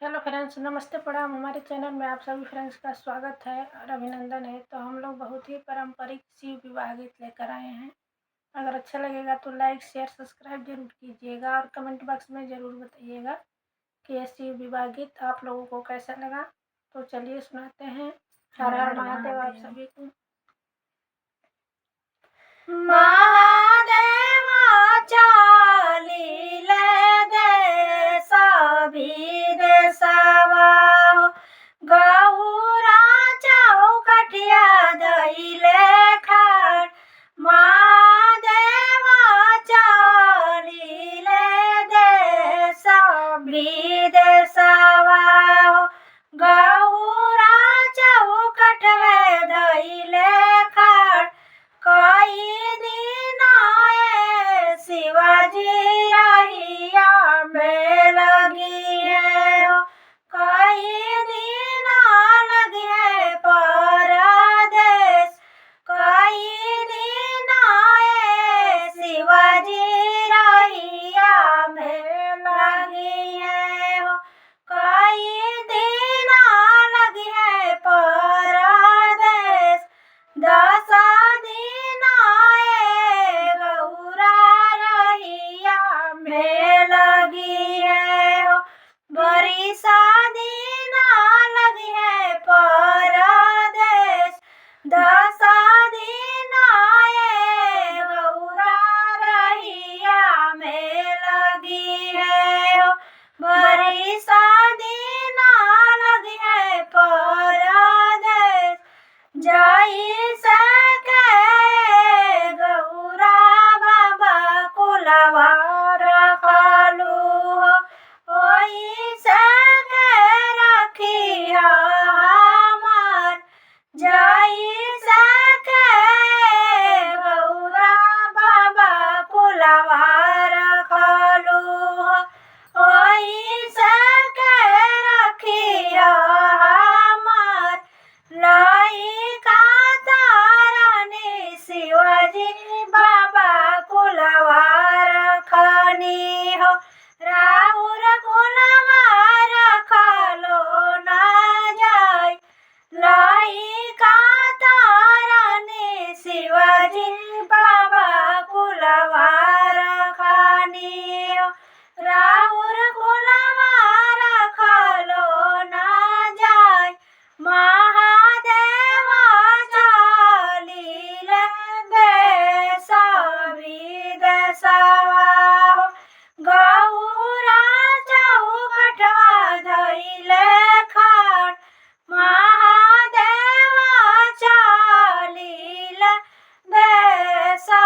Hello friends, नमस्ते प्रणाम। हमारे चैनल में आप सभी फ्रेंड्स का स्वागत है और अभिनंदन है। तो हम लोग बहुत ही पारंपरिक शिव विवाह गीत लेकर आए हैं। अगर अच्छा लगेगा तो लाइक शेयर सब्सक्राइब जरूर कीजिएगा और कमेंट बॉक्स में ज़रूर बताइएगा कि ये शिव विवाह गीत आप लोगों को कैसा लगा। तो चलिए सुनाते हैं। हर हर महादेव आप सभी को। महादेवा चालिले देशा विदेशवा गौरा चौकठिया धइले खाड़। महादेवा चालिले देशा विदेशवा गौरा चौकठ में धइले खाड़। कई दिन आए शिवाजी रहिया में लगी है हो। कई दिन लगी है परदेश। कई दिन आए शिवाजी रहिया में लगी है हो। कई दिन लगी है परदेश। 10 दिन आए गौरा रहिया में लगी है हो। बरिसा दिन लगी है परदेश। 10 दिन आए गौरा रहिया में लगी है हो। बरिसा दिन लगी है परदेश। जाई सके गौरा बाबा कुलवा रखलू हो। ओई सके रखी हमार। जाई सके गौरा बाबा कुलवा रखलू हो। ओई सके रखी हमार। लाई का तारानी शिवाजी बाबा कुलवा रखनी हो। राउर कुलवा रखलो ना जाय। लाई का तारानी शिवाजी बाबा कुलवा रखनी हो। राउर कुलवा रखलो ना जाय। महादेवा चालिले देशा विदेशवा गौरा चौकठवा धइले खाड़। महादेवा चालिले देशा